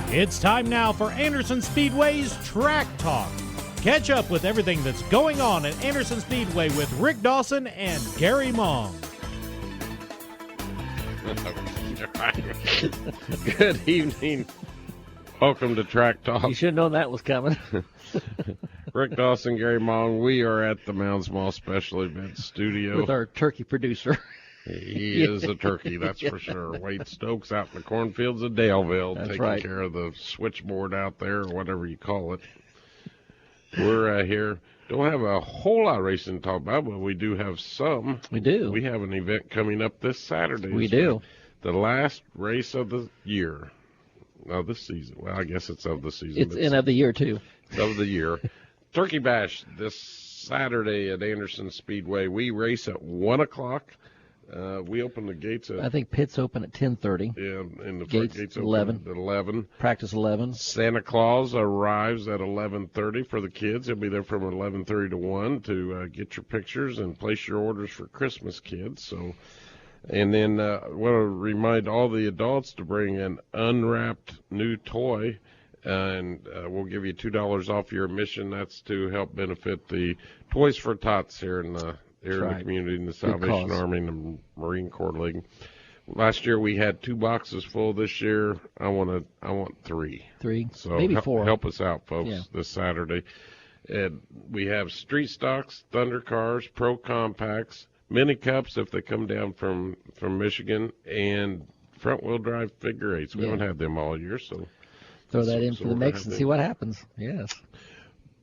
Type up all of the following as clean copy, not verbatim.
It's time now for Anderson Speedway's Track Talk. Catch up with everything that's going on at Anderson Speedway with Rick Dawson and Gary Mong. Good evening. Welcome to Track Talk. You should have known that was coming. Rick Dawson, Gary Mong. We are at the Mound Small Special Events Studio. With our turkey producer. He is a turkey, that's for sure. Wade Stokes out in the cornfields of Daleville, That's taking right. care of the switchboard out there, or whatever you call it. We're here. Don't have a whole lot of racing to talk about, but we do have some. We do. We have an event coming up this Saturday. We do. The last race of the year. Of the season. Well, I guess it's of the season. It's end of the year, too. It's of the year. Turkey Bash this Saturday at Anderson Speedway. We race at 1 o'clock. We open the gates at... I think pits open at 10:30. Yeah, and the Gates gates 11. open at 11. Practice 11. Santa Claus arrives at 11:30 for the kids. He'll be there from 11:30 to 1 to get your pictures and place your orders for Christmas, kids. So, and then I want to remind all the adults to bring an unwrapped new toy, and we'll give you $2 off your admission. That's to help benefit the Toys for Tots here in the community, in the Salvation Army and the Marine Corps League. Last year we had 2 boxes full. This year I want 3. 3, So maybe 4. Help us out, folks, Yeah. this Saturday. And we have street stocks, Thunder cars, Pro Compacts, mini cups if they come down from Michigan, and front wheel drive figure eights. We Yeah. haven't had them all year, so Throw that in so for the we're mix gonna and have see what happens. Yes.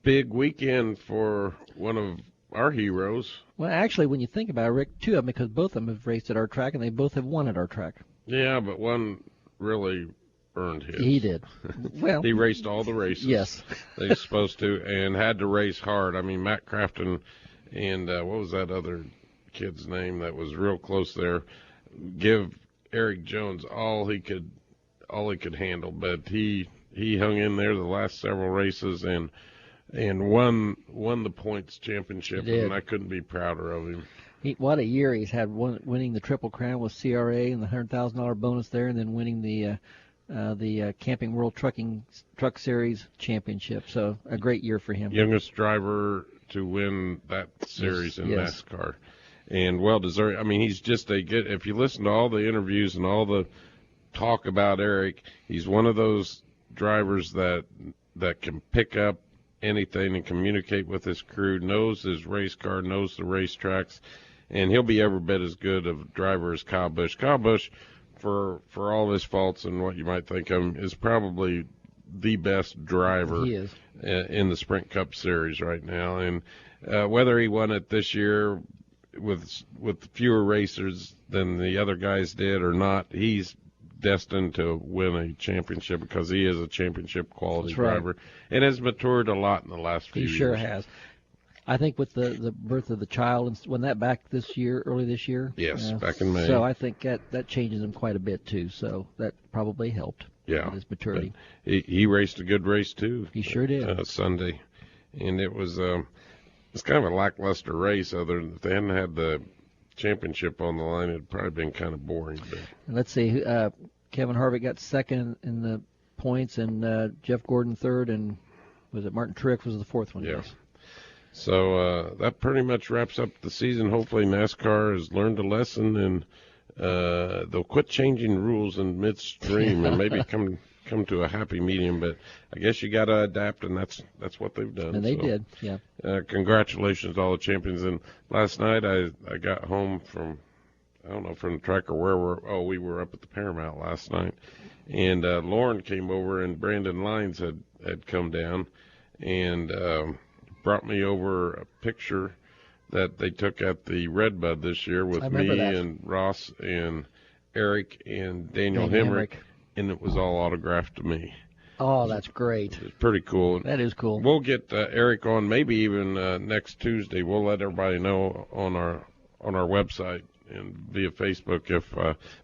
big weekend for one of our heroes. Well, actually, when you think about it, Rick, 2 of them, because both of them have raced at our track, and they both have won at our track. Yeah, but one really earned his. He did. Well, He raced all the races. yes. They were supposed to, and had to race hard. I mean, Matt Crafton and what was that other kid's name that was real close there? Give Erik Jones all he could handle, but he hung in there the last several races and won the points championship, He did. and I couldn't be prouder of him. What a year he's had, winning the Triple Crown with CRA and the $100,000 bonus there, and then winning the Camping World Truck Series championship. So a great year for him. Youngest driver to win that series in Yes. NASCAR, and well deserved. I mean, he's just a good. If you listen to all the interviews and all the talk about Erik, he's one of those drivers that can pick up anything and communicate with his crew, knows his race car, knows the racetracks, and he'll be every bit as good of a driver as Kyle Busch. Kyle Busch, for all his faults and what you might think of him, is probably the best driver He is. in the Sprint Cup Series right now. And whether he won it this year with fewer racers than the other guys did or not, he's destined to win a championship because he is a championship quality That's right. driver and has matured a lot in the last few He years. sure has. I think with the birth of the child, and when that back early this year? Yes, back in May. So I think that changes him quite a bit, too. So that probably helped with his maturity. He raced a good race, too. He sure did. Sunday. And it was it's kind of a lackluster race. Other than if they hadn't had the championship on the line, it'd probably been kind of boring. But And let's see, Kevin Harvick got second in the points, and Jeff Gordon third, and was it Martin Truex was the fourth one? Yeah. Yes. So that pretty much wraps up the season. Hopefully NASCAR has learned a lesson, and they'll quit changing rules in midstream and maybe come to a happy medium. But I guess you got to adapt, and that's what they've done. And they So, did, yeah. Congratulations to all the champions. And last night I got home from, I don't know, from the track or where we were up at the Paramount last night. And Lauren came over, and Brandon Lyons had come down and brought me over a picture that they took at the Redbud this year with me that. and Ross and Erik and Daniel Hemrick, and it was all autographed to me. Oh, that's great. It's pretty cool. That is cool. We'll get Erik on maybe even next Tuesday. We'll let everybody know on our website and via Facebook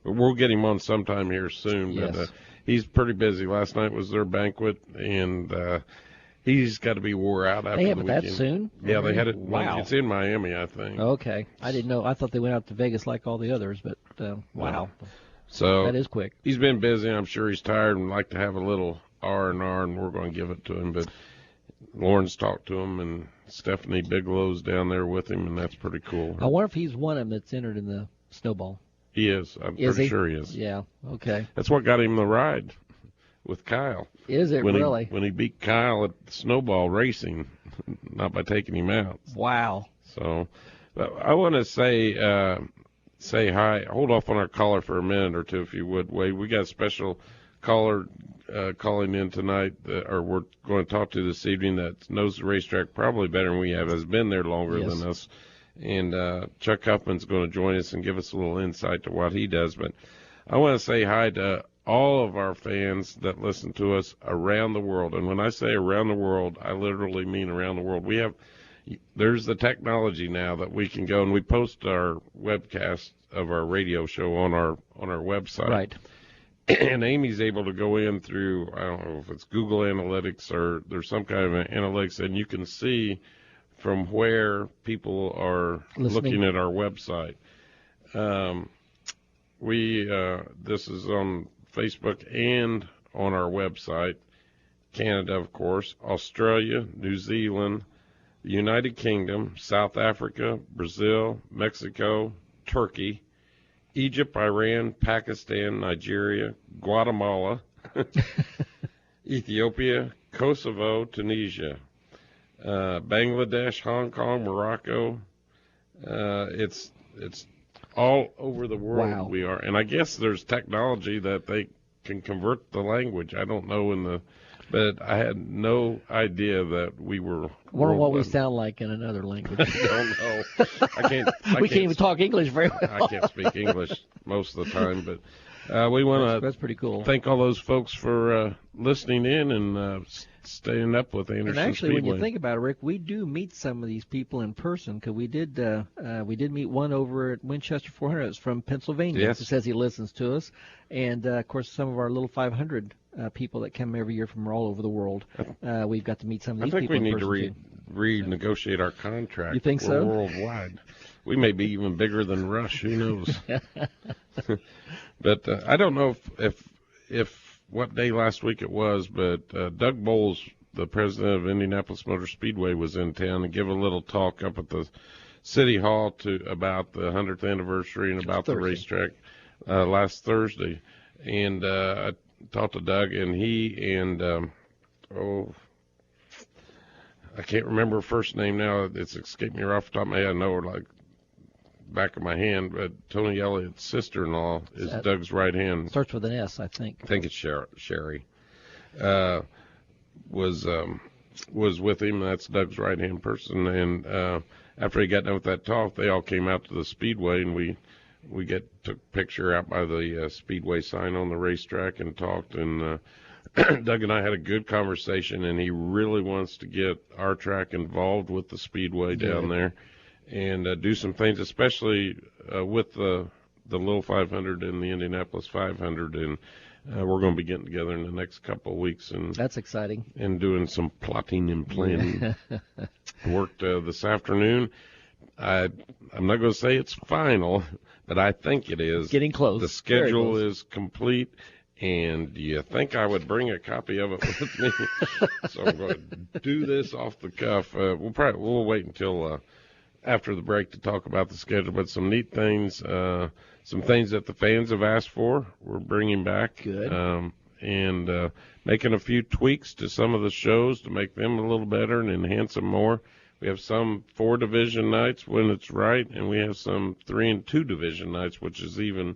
but we'll get him on sometime here soon. Yes. But he's pretty busy. Last night was their banquet, and he's got to be wore out after They have the it weekend. that soon? Yeah, they had it. Wow. It's in Miami, I think. Okay. I didn't know. I thought they went out to Vegas like all the others, but wow. So That is quick. He's been busy. I'm sure he's tired and would like to have a little R&R, and we're going to give it to him. But Lauren's talked to him, and Stephanie Bigelow's down there with him, and that's pretty cool. I wonder if he's one of them that's entered in the snowball. He is. I'm pretty sure he is. Yeah, okay. That's what got him the ride with Kyle. Is it really? When he beat Kyle at snowball racing, not by taking him out. Wow. So, but I want to say hi. Hold off on our caller for a minute or two, if you would, Wade. We got a special caller calling in tonight, or we're going to talk to this evening, that knows the racetrack probably better than we have, has been there longer than us. And Chuck Huffman's going to join us and give us a little insight to what he does. But I want to say hi to all of our fans that listen to us around the world. And when I say around the world, I literally mean around the world. There's the technology now that we can go, and we post our webcast of our radio show on our website. Right. And Amy's able to go in through, I don't know if it's Google Analytics or there's some kind of analytics, and you can see from where people are looking at our website. This is on Facebook and on our website. Canada, of course, Australia, New Zealand, the United Kingdom, South Africa, Brazil, Mexico, Turkey, Egypt, Iran, Pakistan, Nigeria, Guatemala, Ethiopia, Kosovo, Tunisia, Bangladesh, Hong Kong, Morocco. It's all over the world. Wow. We are. And I guess there's technology that they can convert the language. I don't know but I had no idea that we were. I wonder what we sound like in another language. I don't know. We can't even talk English very well. I can't speak English most of the time, but we want That's pretty cool. Thank all those folks for listening in and staying up with Anderson And actually, Speedway. when you think about it, Rick, we do meet some of these people in person, because we did meet one over at Winchester 400. It's from Pennsylvania. Yes. He says he listens to us, and of course some of our little 500 people that come every year from all over the world. We've got to meet some of these people. I think we need to renegotiate our contract. You think so? Worldwide. We may be even bigger than Rush. Who knows? But I don't know if what day last week it was, but Doug Bowles, the president of Indianapolis Motor Speedway, was in town and give a little talk up at the City Hall about the 100th anniversary and about the racetrack last Thursday. And I talked to Doug, and he and I can't remember her first name now. It's escaped me right off the top of my head. I know her like back of my hand, but Tony Elliott's sister-in-law is Doug's right hand. Starts with an S, I think. I think it's Sherry. Was with him. That's Doug's right hand person. And after he got done with that talk, they all came out to the Speedway, and we took a picture out by the Speedway sign on the racetrack and talked. And Doug and I had a good conversation, and he really wants to get our track involved with the Speedway down there and do some things, especially with the Little 500 and the Indianapolis 500. And we're going to be getting together in the next couple of weeks. And that's exciting. And doing some plotting and planning. Worked this afternoon. I'm not going to say it's final, but I think it is. Getting close. The schedule is complete. And do you think I would bring a copy of it with me? So I'm going to do this off the cuff. We'll wait until after the break to talk about the schedule, but some neat things, some things that the fans have asked for, we're bringing back. Good. And making a few tweaks to some of the shows to make them a little better and enhance them more. We have some 4 division nights when it's right, and we have some 3 and 2 division nights, which is even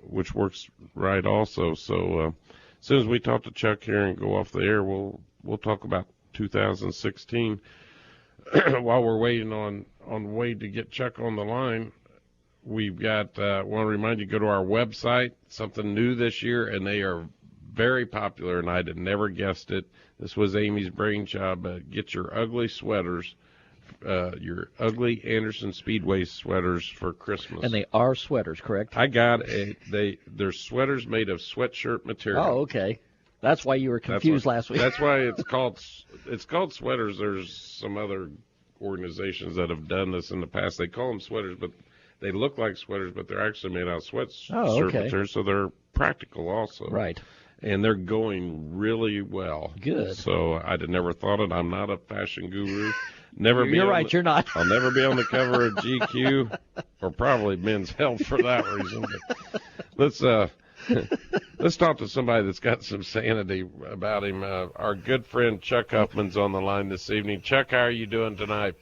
which works right also. So as soon as we talk to Chuck here and go off the air, we'll talk about 2016. While we're waiting on Wade to get Chuck on the line, we've got want to remind you, go to our website, something new this year, and they are very popular, and I'd have never guessed it. This was Amy's brainchild, but get your ugly sweaters, your ugly Anderson Speedway sweaters for Christmas. And they are sweaters, correct? I got they're sweaters made of sweatshirt material. Oh, okay. That's why you were confused last week. That's why it's called sweaters. There's some other organizations that have done this in the past. They call them sweaters, but they look like sweaters, but they're actually made out of sweatshirt material, so they're practical also. Right. and they're going really well. Good. So I'd have never thought it. I'm not a fashion guru. You're right, you're not. I'll never be on the cover of GQ or probably Men's Health for that reason. But let's talk to somebody that's got some sanity about him. Our good friend Chuck Huffman's on the line this evening. Chuck, how are you doing tonight?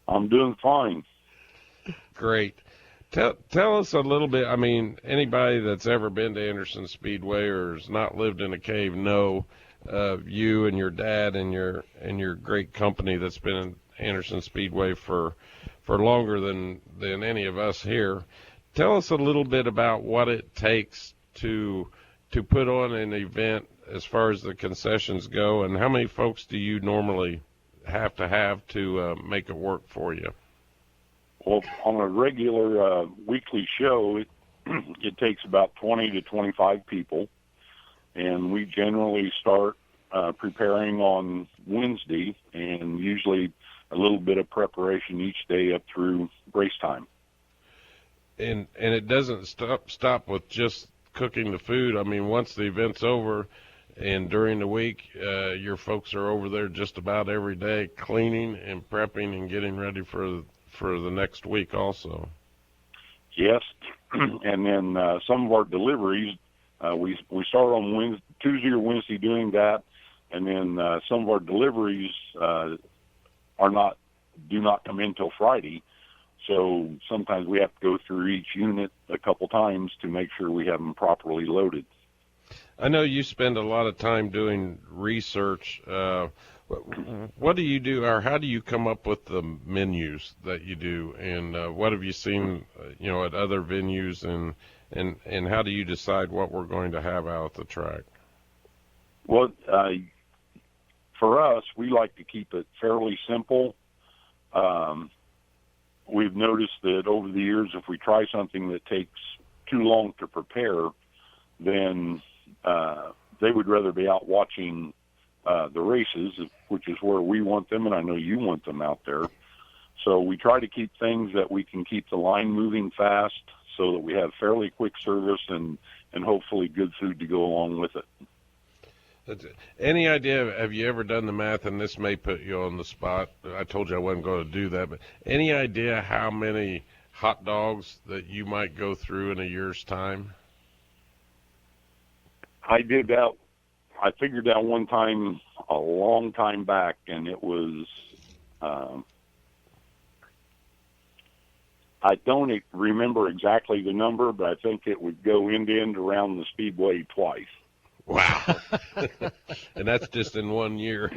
I'm doing fine. Great. Tell us a little bit. I mean, anybody that's ever been to Anderson Speedway or has not lived in a cave know you and your dad and your great company that's been in Anderson Speedway for longer than any of us here. Tell us a little bit about what it takes to put on an event as far as the concessions go, and how many folks do you normally have to make it work for you? Well, on a regular weekly show, it takes about 20 to 25 people, and we generally start preparing on Wednesday, and usually a little bit of preparation each day up through race time. And it doesn't stop with just cooking the food. I mean, once the event's over and during the week, your folks are over there just about every day cleaning and prepping and getting ready for the next week also. Yes, and then some of our deliveries, we start on Tuesday or Wednesday doing that, and then some of our deliveries do not come in till Friday. So sometimes we have to go through each unit a couple times to make sure we have them properly loaded. I know you spend a lot of time doing research. What do you do, or how do you come up with the menus that you do, and what have you seen, at other venues, and how do you decide what we're going to have out at the track? Well, for us, we like to keep it fairly simple. We've noticed that over the years, if we try something that takes too long to prepare, then they would rather be out watching the races, which is where we want them, and I know you want them out there. So we try to keep things that we can keep the line moving fast so that we have fairly quick service and hopefully good food to go along with it. Any idea, have you ever done the math, and this may put you on the spot, I told you I wasn't going to do that, but any idea how many hot dogs that you might go through in a year's time? I did that. I figured out one time a long time back, and it was, I don't remember exactly the number, but I think it would go end to end around the Speedway twice. Wow. And that's just in 1 year.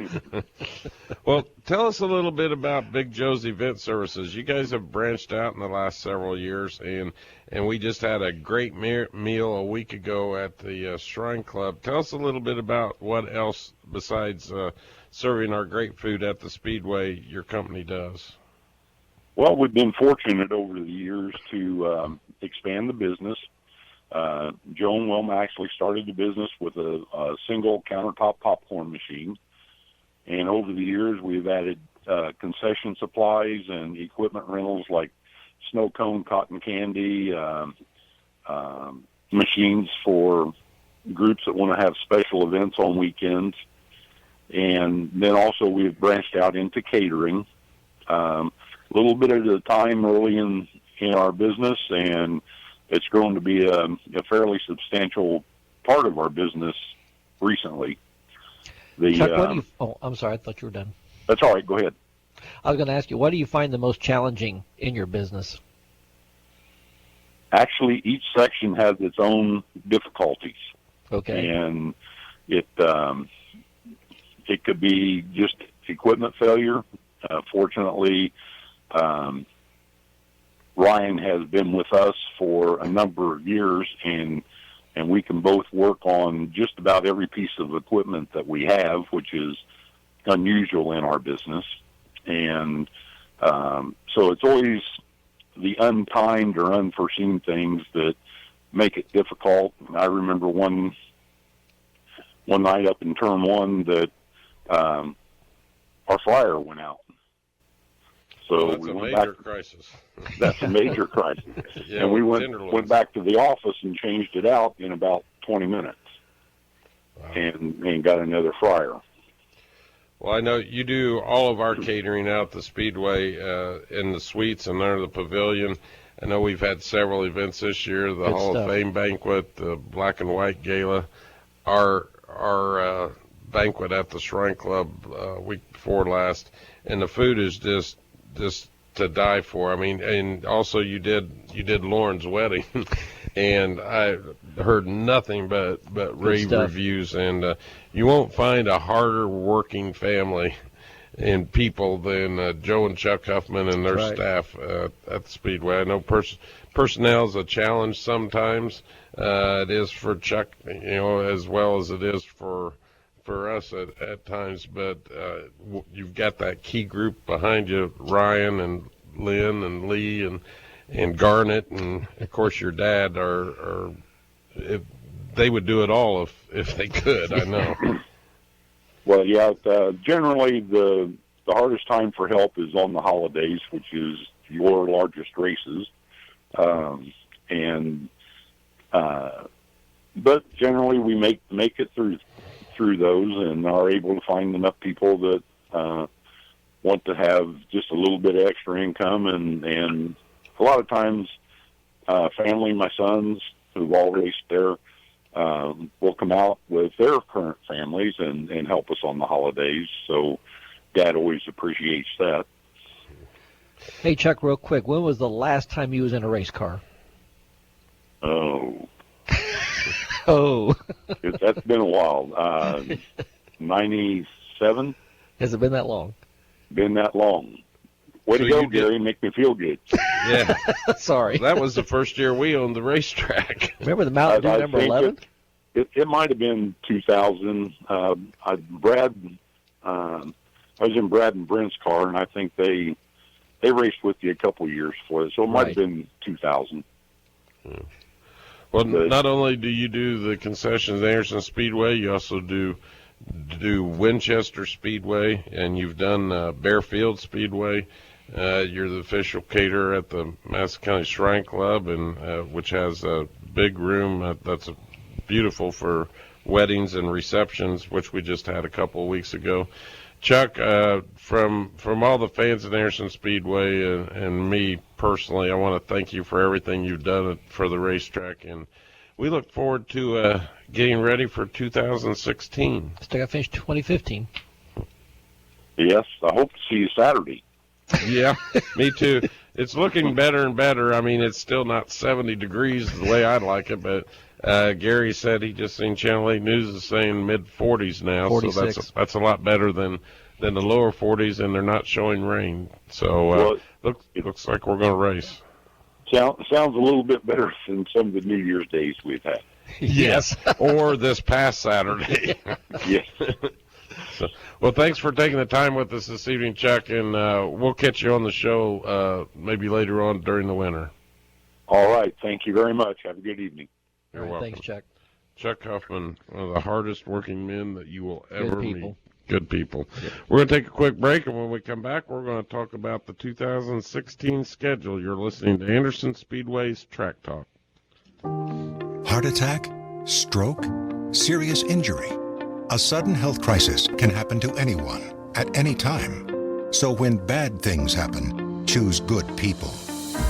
Well, tell us a little bit about Big Joe's Event Services. You guys have branched out in the last several years, and we just had a great meal a week ago at the Shrine Club. Tell us a little bit about what else besides serving our great food at the Speedway your company does. Well, we've been fortunate over the years to expand the business. Joe and Wilma actually started the business with a single countertop popcorn machine. And over the years, we've added concession supplies and equipment rentals like snow cone, cotton candy, machines for groups that want to have special events on weekends. And then also we've branched out into catering. A little bit at a time early in our business, and it's grown to be a fairly substantial part of our business recently. Chuck, I'm sorry, I thought you were done. That's all right, go ahead. I was going to ask you, what do you find the most challenging in your business? Actually, each section has its own difficulties. Okay. And it could be just equipment failure. Fortunately, Ryan has been with us for a number of years, and we can both work on just about every piece of equipment that we have, which is unusual in our business. And so it's always the untimed or unforeseen things that make it difficult. I remember one night up in Turn 1 that our fryer went out. So that's a major crisis. That's a major crisis. Yeah, and we went back to the office and changed it out in about 20 minutes. and got another fryer. Well, I know you do all of our catering out at the Speedway in the suites and under the pavilion. I know we've had several events this year, the Good Hall stuff. of Fame banquet, the Black and White Gala, our banquet at the Shrine Club week before last, and the food is just to die for. I mean, and also you did Lauren's wedding, and I heard nothing but rave stuff. reviews, and you won't find a harder working family and people than Joe and Chuck Huffman and their Right. staff at the Speedway. I know personnel is a challenge sometimes. It is for Chuck, as well as it is for us at times. But you've got that key group behind you: Ryan and Lynn and Lee and Garnet, and of course your dad they would do it all if they could. I know. Well, yeah, generally the hardest time for help is on the holidays, which is your largest races. But generally we make it through those and are able to find enough people that want to have just a little bit of extra income, and a lot of times family, my sons who've all raced there, will come out with their current families and help us on the holidays. So Dad always appreciates that. Hey, Chuck, real quick, when was the last time you was in a race car? Oh, Oh. that's been a while. 97, Has it been that long? been that long. Way So to go, you did- Gary, make me feel good. Yeah, Sorry. that was the first year we owned the racetrack. Remember the Mountain Dew I number think 11? It might have been 2000. I was in Brad and Brent's car, and I think they raced with you a couple years for it, so it might have Right. been 2000. Well, But- not only do you do the concessions at Anderson Speedway, you also do Winchester Speedway, and you've done Bearfield Speedway. You're the official caterer at the Madison County Shrine Club, and which has a big room that's beautiful for weddings and receptions, which we just had a couple of weeks ago. Chuck, from all the fans at Anderson Speedway and me personally, I want to thank you for everything you've done for the racetrack, and we look forward to getting ready for 2016. Still got to finish 2015. Yes, I hope to see you Saturday. Yeah, me too. It's looking better and better. I mean, it's still not 70 degrees the way I'd like it, but Gary said he just seen Channel 8 News is saying mid-40s now, 46. so that's a lot better than the lower 40s, and they're not showing rain. So looks like we're going to race. Sounds a little bit better than some of the New Year's days we've had. Yes. Or this past Saturday. Yes. Well, thanks for taking the time with us this evening, Chuck, and we'll catch you on the show maybe later on during the winter. All right. Thank you very much. Have a good evening. You're All right, welcome. thanks, Chuck. Chuck Huffman, one of the hardest working men that you will ever people. meet. Good people. We're going to take a quick break, and when we come back, we're going to talk about the 2016 schedule. You're listening to Anderson Speedway's Track Talk. Heart attack, stroke, serious injury. A sudden health crisis can happen to anyone at any time. So when bad things happen, choose good people.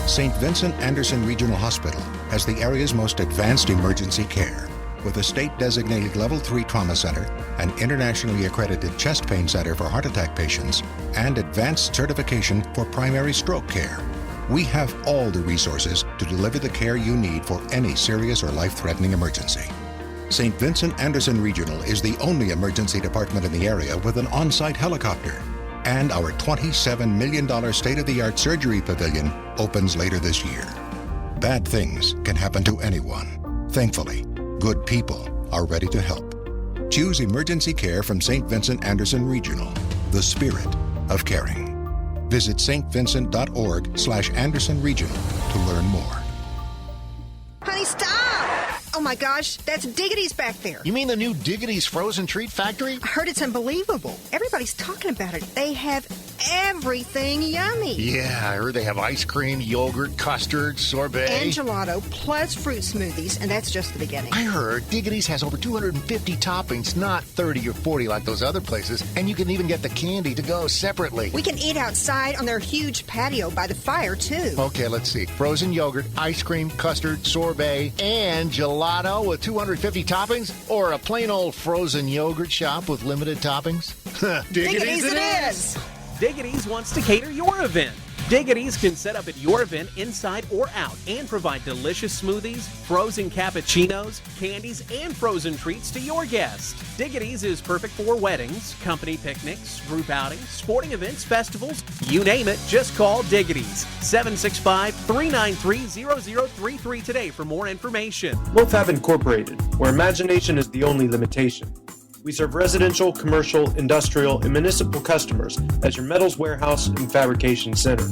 St. Vincent Anderson Regional Hospital has the area's most advanced emergency care, with a state-designated Level 3 trauma center, an internationally accredited chest pain center for heart attack patients, and advanced certification for primary stroke care. We have all the resources to deliver the care you need for any serious or life-threatening emergency. St. Vincent Anderson Regional is the only emergency department in the area with an on-site helicopter. And our $27 million state-of-the-art surgery pavilion opens later this year. Bad things can happen to anyone. Thankfully, good people are ready to help. Choose emergency care from St. Vincent Anderson Regional, the spirit of caring. Visit stvincent.org/Anderson Regional to learn more. Honey, stop! Oh my gosh, that's Diggity's back there. You mean the new Diggity's Frozen Treat Factory? I heard it's unbelievable. Everybody's talking about it. They have everything yummy. Yeah, I heard they have ice cream, yogurt, custard, sorbet. And gelato, plus fruit smoothies, and that's just the beginning. I heard Diggity's has over 250 toppings, not 30 or 40 like those other places, and you can even get the candy to go separately. We can eat outside on their huge patio by the fire, too. Okay, let's see. Frozen yogurt, ice cream, custard, sorbet, and gelato with 250 toppings? Or a plain old frozen yogurt shop with limited toppings? Diggity's it is! Diggity's wants to cater your event. Diggity's can set up at your event inside or out and provide delicious smoothies, frozen cappuccinos, candies, and frozen treats to your guests. Diggity's is perfect for weddings, company picnics, group outings, sporting events, festivals, you name it, just call Diggity's. 765-393-0033 today for more information. MoFab Incorporated, where imagination is the only limitation. We serve residential, commercial, industrial, and municipal customers as your metals warehouse and fabrication center.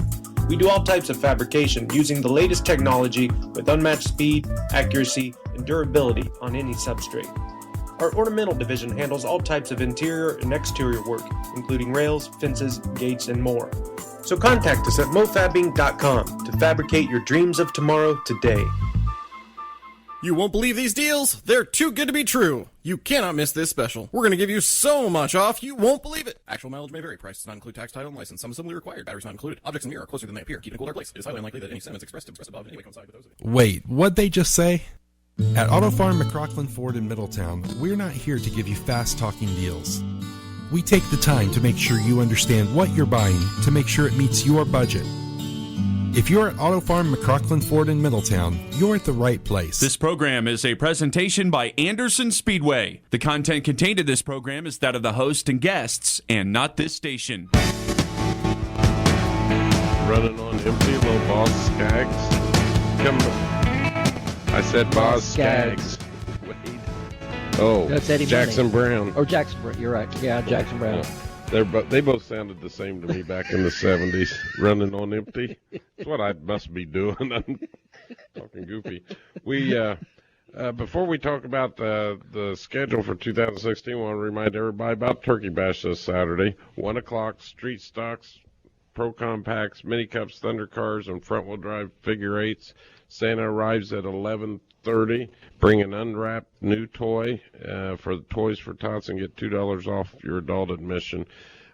We do all types of fabrication using the latest technology with unmatched speed, accuracy, and durability on any substrate. Our ornamental division handles all types of interior and exterior work, including rails, fences, gates, and more. So contact us at mofabbing.com to fabricate your dreams of tomorrow today. You won't believe these deals? They're too good to be true. You cannot miss this special. We're going to give you so much off, you won't believe it. Actual mileage may vary. Price does not include tax, title, and license. Some assembly required. Batteries not included. Objects in the mirror are closer than they appear. Keep in a cooler place. It is highly unlikely that any sentiments expressed above in any way coincide with those of you. Wait, what'd they just say? At Auto Farm McCrockland Ford in Middletown, we're not here to give you fast-talking deals. We take the time to make sure you understand what you're buying to make sure it meets your budget. If you're at Auto Farm McCrockland Ford in Middletown, you're at the right place. This program is a presentation by Anderson Speedway. The content contained in this program is that of the host and guests, and not this station. Running on empty, little Boss Skaggs. I said Boss Skaggs. Wait. Oh, That's Eddie Jackson Money. Brown. Oh, Jackson Brown. You're right. Yeah, Jackson Brown. Yeah. They both sounded the same to me back in the 70s, running on empty. That's what I must be doing. I'm talking goofy. We before we talk about the schedule for 2016, I want to remind everybody about Turkey Bash this Saturday, 1 o'clock, street stocks, Pro Compacts, Mini Cups, Thunder Cars, and front-wheel drive figure eights. Santa arrives at 11:30. Bring an unwrapped new toy for the Toys for Tots and get $2 off your adult admission.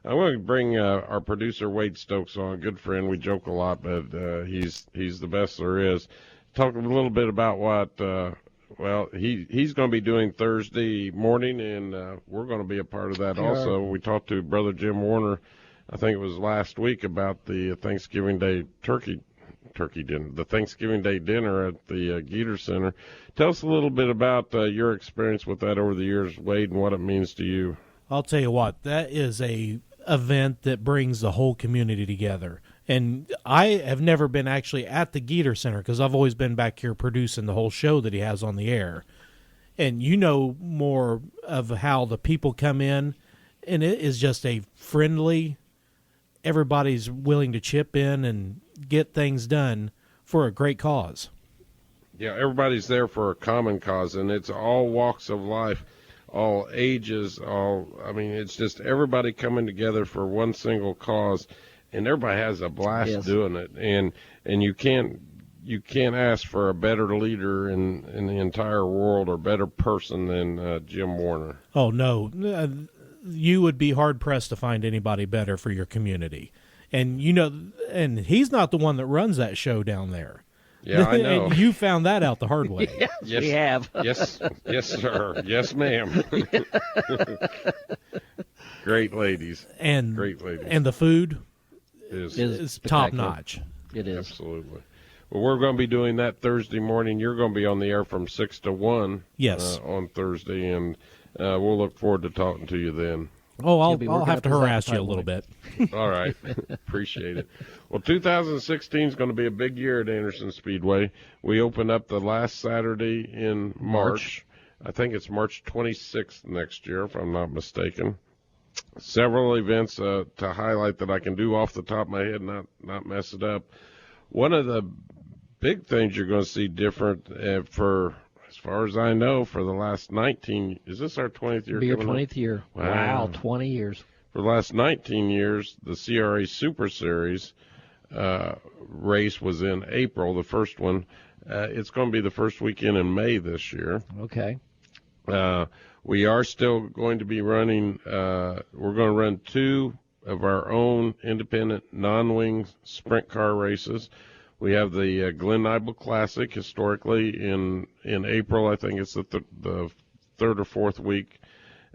I want to bring our producer Wade Stokes on, a good friend. We joke a lot, but he's the best there is. Talk a little bit about what he's going to be doing Thursday morning, and we're going to be a part of that also. We talked to Brother Jim Warner, I think it was last week, about the Thanksgiving Day turkey dinner, the Thanksgiving Day dinner at the Geter Center. Tell us a little bit about your experience with that over the years, Wade, and what it means to you. I'll tell you what, that is a event that brings the whole community together. And I have never been actually at the Geter Center because I've always been back here producing the whole show that he has on the air. And you know more of how the people come in, and it is just a friendly, everybody's willing to chip in and get things done for a great cause. Yeah, everybody's there for a common cause, and it's all walks of life, all ages, it's just everybody coming together for one single cause, and everybody has a blast doing it. And you can't ask for a better leader in the entire world or better person than Jim Warner. Oh, no. You would be hard-pressed to find anybody better for your community. And, and he's not the one that runs that show down there. Yeah, I know. And you found that out the hard way. Yes, we have. Yes, sir. Yes, ma'am. Great ladies. Great ladies. And the food is top-notch. It is. Absolutely. Well, we're going to be doing that Thursday morning. You're going to be on the air from 6 to 1 on Thursday, and we'll look forward to talking to you then. Oh, I'll have to harass you a little bit. All right. Appreciate it. Well, 2016 is going to be a big year at Anderson Speedway. We open up the last Saturday in March. I think it's March 26th next year, if I'm not mistaken. Several events to highlight that I can do off the top of my head, not mess it up. One of the big things you're going to see different for, as far as I know, for the last 19, is this our 20th year? It'll be your 20th year. Wow, 20 years. for the last 19 years, the CRA Super Series race was in April, the first one. It's going to be the first weekend in May this year. Okay. We are still going to be running, we're going to run 2 of our own independent non-wing sprint car races. We have the Glen Eibel Classic historically in April. I think it's the third or fourth week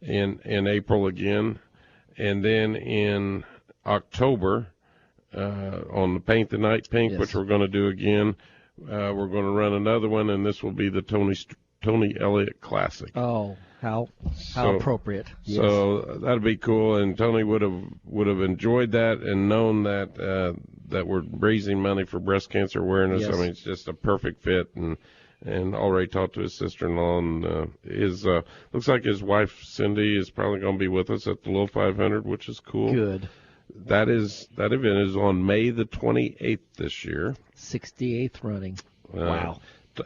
in April again. And then in October, on the Paint the Night Pink, Yes. which we're going to do again, we're going to run another one, and this will be the Tony Elliot Classic. Oh, how appropriate. Yes. So that'd be cool, and Tony would have enjoyed that and known that that we're raising money for breast cancer awareness. Yes. I mean, it's just a perfect fit, and already talked to his sister-in-law, and his looks like his wife Cindy is probably going to be with us at the Little 500, which is cool. Good. That event is on May the 28th this year. 68th running. Wow.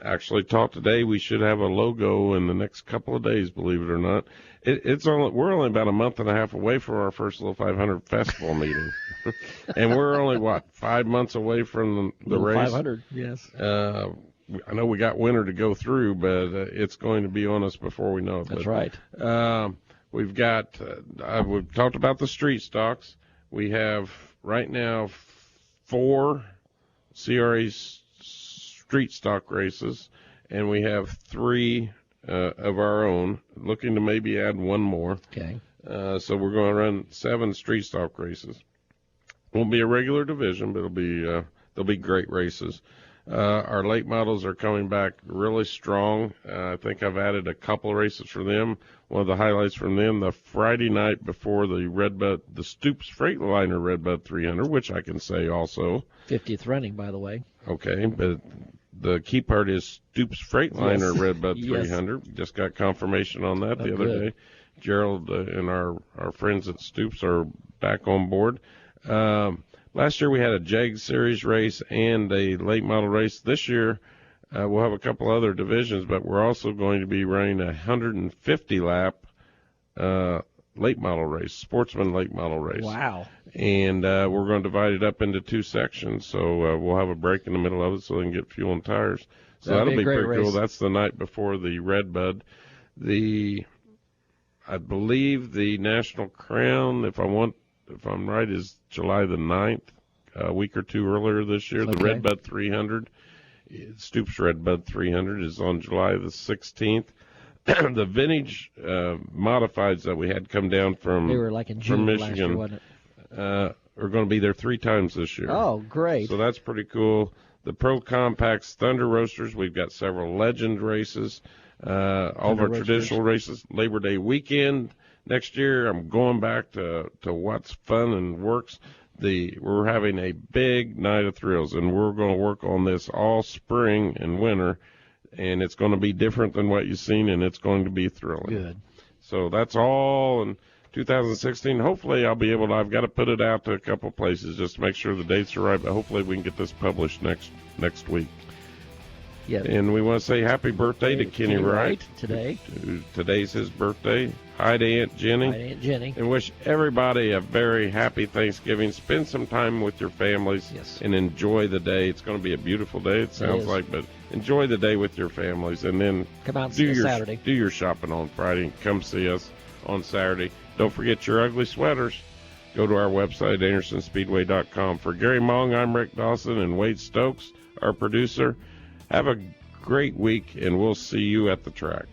Actually talked today. We should have a logo in the next couple of days, believe it or not. We're only about a month and a half away from our first Little 500 festival meeting, and we're only 5 months away from the race. 500, yes. I know we got winter to go through, but it's going to be on us before we know it. That's right. We've got. We've talked about the street stocks. We have right now 4 CRA street stock races, and we have 3 of our own, looking to maybe add 1 more. Okay. So we're going to run 7 street stock races. Won't be a regular division, but they'll be great races. Our late models are coming back really strong. I think I've added a couple of races for them. One of the highlights from them, the Friday night before the Stoops Freightliner Redbud 300, which I can say also. 50th running, by the way. Okay, but the key part is Stoops Freightliner Yes. Redbud Yes. 300. Just got confirmation on that the other good. day. Gerald and our friends at Stoops are back on board. Last year we had a JEG Series race and a late model race. This year we'll have a couple other divisions, but we're also going to be running a 150-lap late model race, sportsman late model race. Wow. And we're going to divide it up into 2 sections, so we'll have a break in the middle of it so they can get fuel and tires. So that'll be pretty cool. That's the night before the Redbud. I believe the National Crown, if I'm right, is July the 9th, a week or 2 earlier this year. Okay. The Redbud 300, Stoops Redbud 300, is on July the 16th. The vintage modifieds that we had come down from, They were like in June Michigan last year, wasn't it? are going to be there 3 times this year. Oh, great. So that's pretty cool. The Pro Compacts Thunder Roasters, we've got several legend races. All of our traditional races, Labor Day weekend. Next year, I'm going back to what's fun and works. We're having a big night of thrills, and we're going to work on this all spring and winter, and it's going to be different than what you've seen, and it's going to be thrilling. Good. So that's all in 2016. Hopefully I've got to put it out to a couple places just to make sure the dates are right, but hopefully we can get this published next week. Yeah. And we want to say happy birthday to Kenny Wright. Today. Today's his birthday. Hi to Aunt Jenny. Hi, Aunt Jenny. And wish everybody a very happy Thanksgiving. Spend some time with your families. Yes. And enjoy the day. It's going to be a beautiful day, it sounds like, but enjoy the day with your families. And then come out and see us Saturday. Do your shopping on Friday and come see us on Saturday. Don't forget your ugly sweaters. Go to our website, AndersonSpeedway.com. For Gary Mong, I'm Rick Dawson, and Wade Stokes, our producer. Have a great week, and we'll see you at the track.